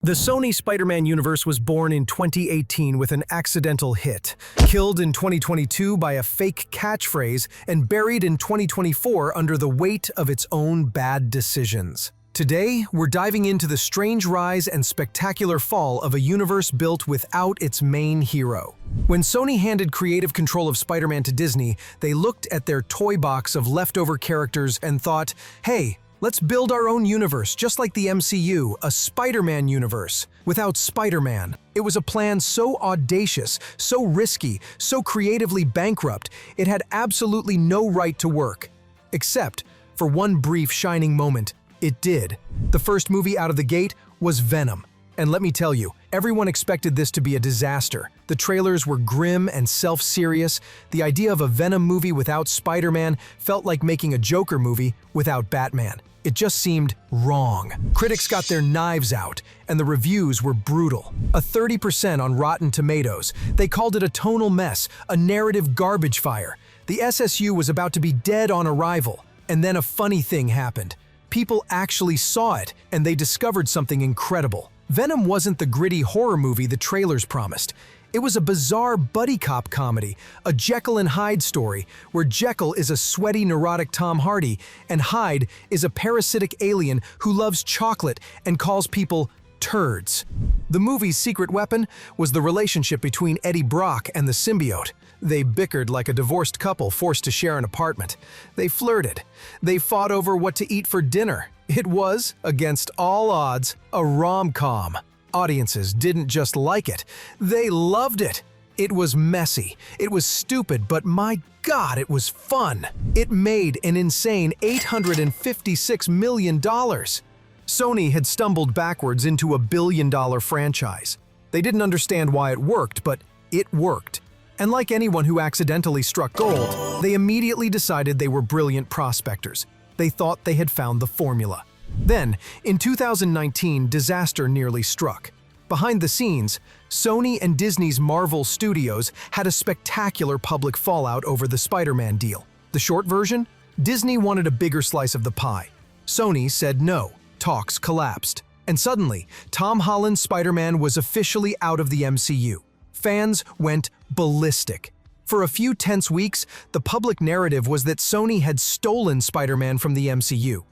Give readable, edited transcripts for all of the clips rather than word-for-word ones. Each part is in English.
The Sony Spider-Man Universe was born in 2018 with an accidental hit, killed in 2022 by a fake catchphrase, and buried in 2024 under the weight of its own bad decisions. Today, we're diving into the strange rise and spectacular fall of a universe built without its main hero. When Sony handed creative control of Spider-Man to Disney, they looked at their toy box of leftover characters and thought, hey, let's build our own universe, just like the MCU, a Spider-Man universe, without Spider-Man. It was a plan so audacious, so risky, so creatively bankrupt, it had absolutely no right to work. Except, for one brief shining moment, it did. The first movie out of the gate was Venom. And let me tell you, everyone expected this to be a disaster. The trailers were grim and self-serious. The idea of a Venom movie without Spider-Man felt like making a Joker movie without Batman. It just seemed wrong. Critics got their knives out, and the reviews were brutal. A 30% on Rotten Tomatoes. They called it a tonal mess, a narrative garbage fire. The SSU was about to be dead on arrival, and then a funny thing happened. People actually saw it, and they discovered something incredible. Venom wasn't the gritty horror movie the trailers promised. It was a bizarre buddy cop comedy, a Jekyll and Hyde story, where Jekyll is a sweaty, neurotic Tom Hardy, and Hyde is a parasitic alien who loves chocolate and calls people turds. The movie's secret weapon was the relationship between Eddie Brock and the symbiote. They bickered like a divorced couple forced to share an apartment. They flirted. They fought over what to eat for dinner. It was, against all odds, a rom-com. Audiences didn't just like it, they loved it. It was messy, it was stupid, but my God, it was fun. It made an insane $856 million. Sony had stumbled backwards into a billion-dollar franchise. They didn't understand why it worked, but it worked. And like anyone who accidentally struck gold, they immediately decided they were brilliant prospectors. They thought they had found the formula. Then, in 2019, disaster nearly struck. Behind the scenes, Sony and Disney's Marvel Studios had a spectacular public fallout over the Spider-Man deal. The short version? Disney wanted a bigger slice of the pie. Sony said no. Talks collapsed. And suddenly, Tom Holland's Spider-Man was officially out of the MCU. Fans went ballistic. For a few tense weeks, the public narrative was that Sony had stolen Spider-Man from the MCU.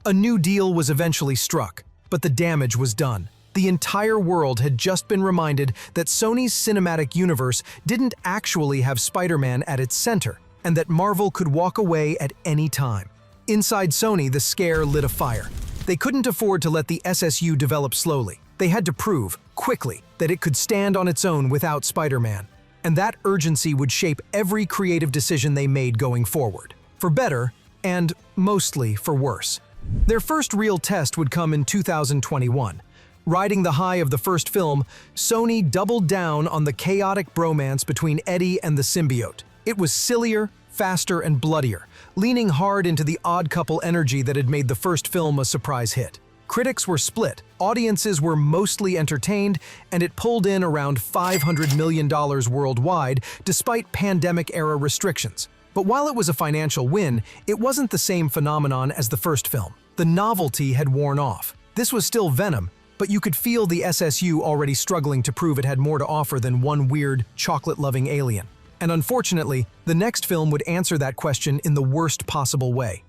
A new deal was eventually struck, but the damage was done. The entire world had just been reminded that Sony's cinematic universe didn't actually have Spider-Man at its center, and that Marvel could walk away at any time. Inside Sony, the scare lit a fire. They couldn't afford to let the SSU develop slowly. They had to prove, quickly, that it could stand on its own without Spider-Man. And that urgency would shape every creative decision they made going forward. For better, and mostly for worse. Their first real test would come in 2021. Riding the high of the first film, Sony doubled down on the chaotic bromance between Eddie and the symbiote. It was sillier, faster, and bloodier, leaning hard into the odd couple energy that had made the first film a surprise hit. Critics were split, audiences were mostly entertained, and it pulled in around $500 million worldwide despite pandemic-era restrictions. But while it was a financial win, it wasn't the same phenomenon as the first film. The novelty had worn off. This was still Venom, but you could feel the SSU already struggling to prove it had more to offer than one weird, chocolate-loving alien. And unfortunately, the next film would answer that question in the worst possible way.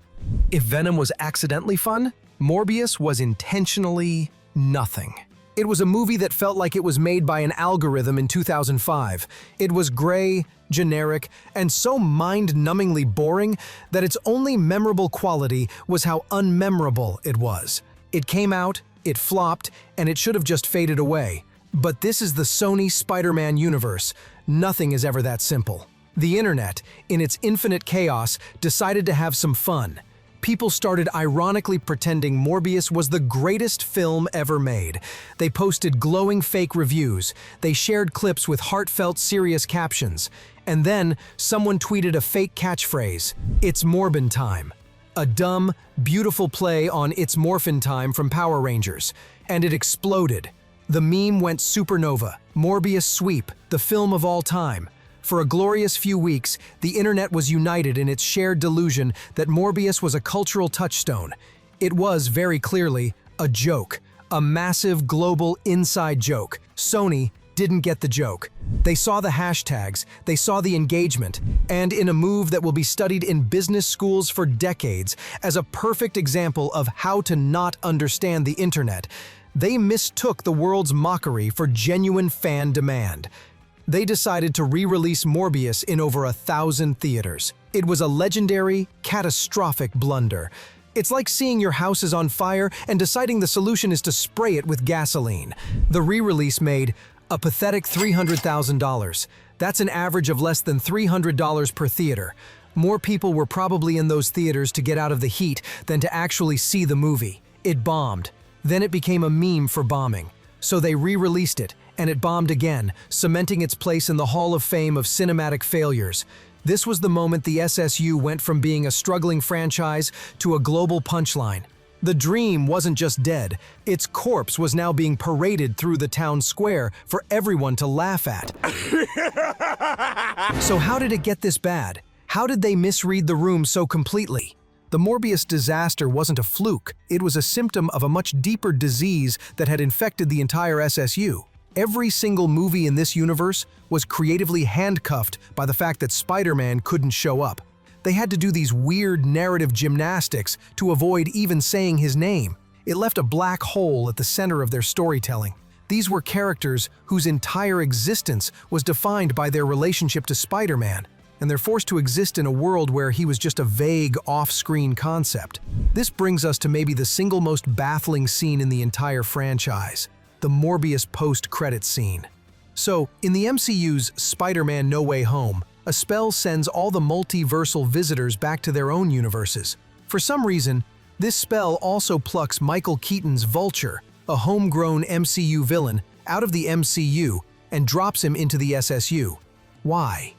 If Venom was accidentally fun, Morbius was intentionally nothing. It was a movie that felt like it was made by an algorithm in 2005. It was gray, generic, and so mind-numbingly boring that its only memorable quality was how unmemorable it was. It came out, it flopped, and it should have just faded away. But this is the Sony Spider-Man universe. Nothing is ever that simple. The internet, in its infinite chaos, decided to have some fun. People started ironically pretending Morbius was the greatest film ever made. They posted glowing fake reviews. They shared clips with heartfelt, serious captions. And then, someone tweeted a fake catchphrase, "It's Morbin time." A dumb, beautiful play on "It's Morphin Time" from Power Rangers. And it exploded. The meme went supernova. Morbius sweep, the film of all time. For a glorious few weeks, the internet was united in its shared delusion that Morbius was a cultural touchstone. It was, very clearly, a joke, A massive global inside joke. Sony didn't get the joke. They saw the hashtags, they saw the engagement, and in a move that will be studied in business schools for decades as a perfect example of how to not understand the internet, they mistook the world's mockery for genuine fan demand. They decided to re-release Morbius in over 1,000 theaters. It was a legendary, catastrophic blunder. It's like seeing your house is on fire and deciding the solution is to spray it with gasoline. The re-release made a pathetic $300,000. That's an average of less than $300 per theater. More people were probably in those theaters to get out of the heat than to actually see the movie. It bombed. Then it became a meme for bombing. So they re-released it, and it bombed again, cementing its place in the Hall of Fame of cinematic failures. This was the moment the SSU went from being a struggling franchise to a global punchline. The dream wasn't just dead, its corpse was now being paraded through the town square for everyone to laugh at. So how did it get this bad? How did they misread the room so completely? The Morbius disaster wasn't a fluke, it was a symptom of a much deeper disease that had infected the entire SSU. Every single movie in this universe was creatively handcuffed by the fact that Spider-Man couldn't show up. They had to do these weird narrative gymnastics to avoid even saying his name. It left a black hole at the center of their storytelling. These were characters whose entire existence was defined by their relationship to Spider-Man, and they're forced to exist in a world where he was just a vague, off-screen concept. This brings us to maybe the single most baffling scene in the entire franchise, the Morbius post-credits scene. So, in the MCU's Spider-Man No Way Home, a spell sends all the multiversal visitors back to their own universes. For some reason, this spell also plucks Michael Keaton's Vulture, a homegrown MCU villain, out of the MCU and drops him into the SSU. Why?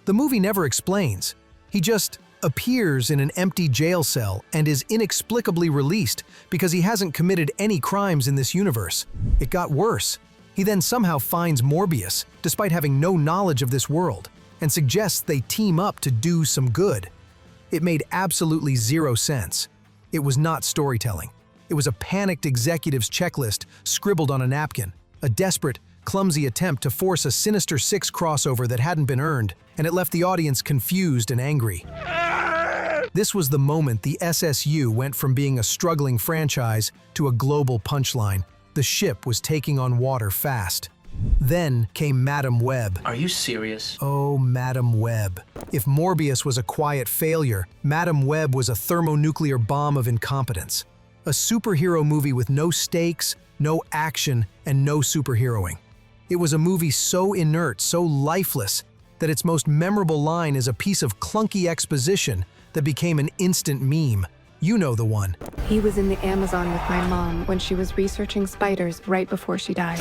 The movie never explains. He just appears in an empty jail cell and is inexplicably released because he hasn't committed any crimes in this universe. It got worse. He then somehow finds Morbius, despite having no knowledge of this world, and suggests they team up to do some good. It made absolutely zero sense. It was not storytelling. It was a panicked executive's checklist scribbled on a napkin, a desperate, clumsy attempt to force a Sinister Six crossover that hadn't been earned, and it left the audience confused and angry. This was the moment the SSU went from being a struggling franchise to a global punchline. The ship was taking on water fast. Then came Madam Web. Are you serious? Oh, Madam Web. If Morbius was a quiet failure, Madam Web was a thermonuclear bomb of incompetence. A superhero movie with no stakes, no action, and no superheroing. It was a movie so inert, so lifeless, that its most memorable line is a piece of clunky exposition that became an instant meme. You know the one. He was in the Amazon with my mom when she was researching spiders right before she died.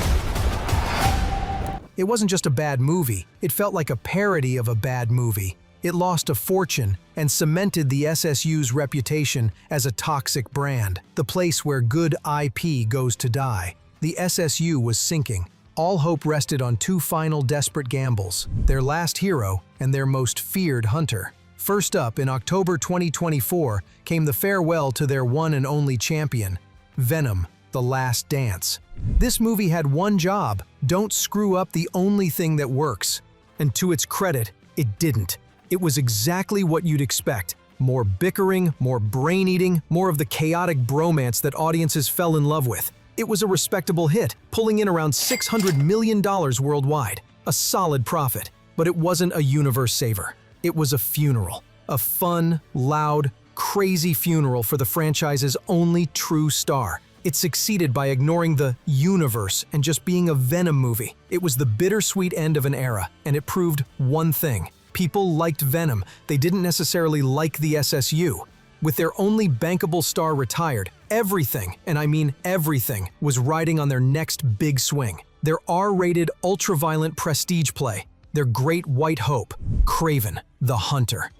It wasn't just a bad movie, it felt like a parody of a bad movie. It lost a fortune and cemented the SSU's reputation as a toxic brand, the place where good IP goes to die. The SSU was sinking. All hope rested on two final desperate gambles, their last hero and their most feared hunter. First up, in October 2024, came the farewell to their one and only champion, Venom: The Last Dance. This movie had one job: don't screw up the only thing that works. And to its credit, it didn't. It was exactly what you'd expect. More bickering, more brain-eating, more of the chaotic bromance that audiences fell in love with. It was a respectable hit, pulling in around $600 million worldwide. A solid profit. But it wasn't a universe saver. It was a funeral. A fun, loud, crazy funeral for the franchise's only true star. It succeeded by ignoring the universe and just being a Venom movie. It was the bittersweet end of an era, and it proved one thing. People liked Venom. They didn't necessarily like the SSU. With their only bankable star retired, everything, and I mean everything, was riding on their next big swing. Their R-rated, ultra-violent prestige play. Their great white hope, Kraven the Hunter.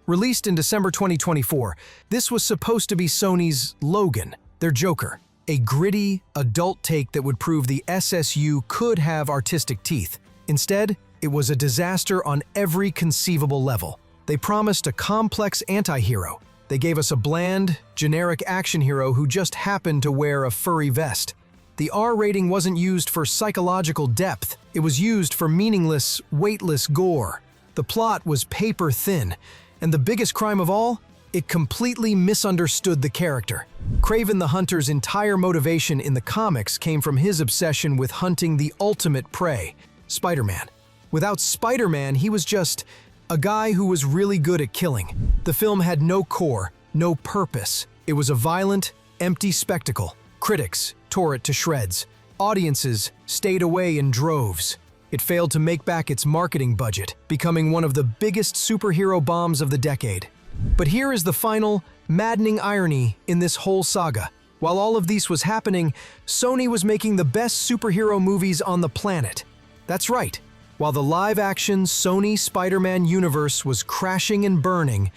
Released in December 2024, this was supposed to be Sony's Logan, their Joker. A gritty, adult take that would prove the SSU could have artistic teeth. Instead, it was a disaster on every conceivable level. They promised a complex anti-hero. They gave us a bland, generic action hero who just happened to wear a furry vest. The R rating wasn't used for psychological depth, it was used for meaningless, weightless gore. The plot was paper thin, and the biggest crime of all? It completely misunderstood the character. Kraven the Hunter's entire motivation in the comics came from his obsession with hunting the ultimate prey, Spider-Man. Without Spider-Man, he was just a guy who was really good at killing. The film had no core, no purpose. It was a violent, empty spectacle. Critics tore it to shreds. Audiences stayed away in droves. It failed to make back its marketing budget, becoming one of the biggest superhero bombs of the decade. But here is the final, maddening irony in this whole saga. While all of this was happening, Sony was making the best superhero movies on the planet. That's right. While the live-action Sony Spider-Man Universe was crashing and burning,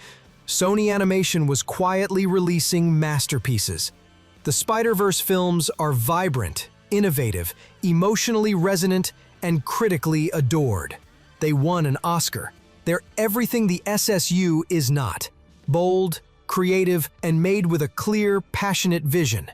Sony Animation was quietly releasing masterpieces. The Spider-Verse films are vibrant, innovative, emotionally resonant, and critically adored. They won an Oscar. They're everything the SSU is not. Bold, creative, and made with a clear, passionate vision.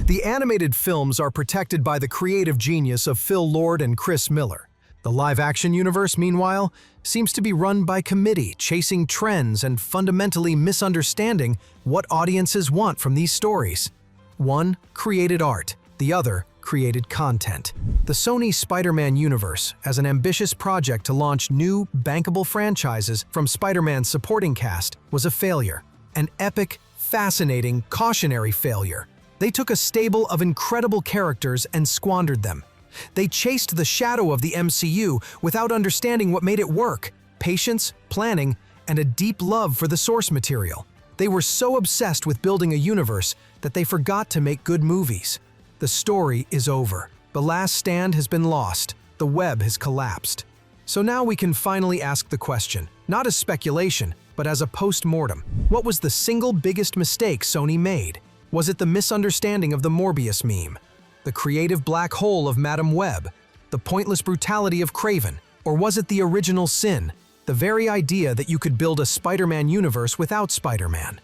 The animated films are protected by the creative genius of Phil Lord and Chris Miller. The live-action universe, meanwhile, seems to be run by committee, chasing trends and fundamentally misunderstanding what audiences want from these stories. One created art, the other created content. The Sony Spider-Man Universe, as an ambitious project to launch new, bankable franchises from Spider-Man's supporting cast, was a failure. An epic, fascinating, cautionary failure. They took a stable of incredible characters and squandered them. They chased the shadow of the MCU without understanding what made it work: patience, planning, and a deep love for the source material. They were so obsessed with building a universe that they forgot to make good movies. The story is over. The last stand has been lost. The web has collapsed. So now we can finally ask the question, not as speculation, but as a post-mortem. What was the single biggest mistake Sony made? Was it the misunderstanding of the Morbius meme? The creative black hole of Madam Web? The pointless brutality of Kraven? Or was it the original sin? The very idea that you could build a Spider-Man universe without Spider-Man?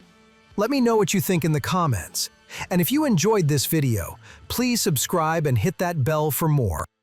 Let me know what you think in the comments. And if you enjoyed this video, please subscribe and hit that bell for more.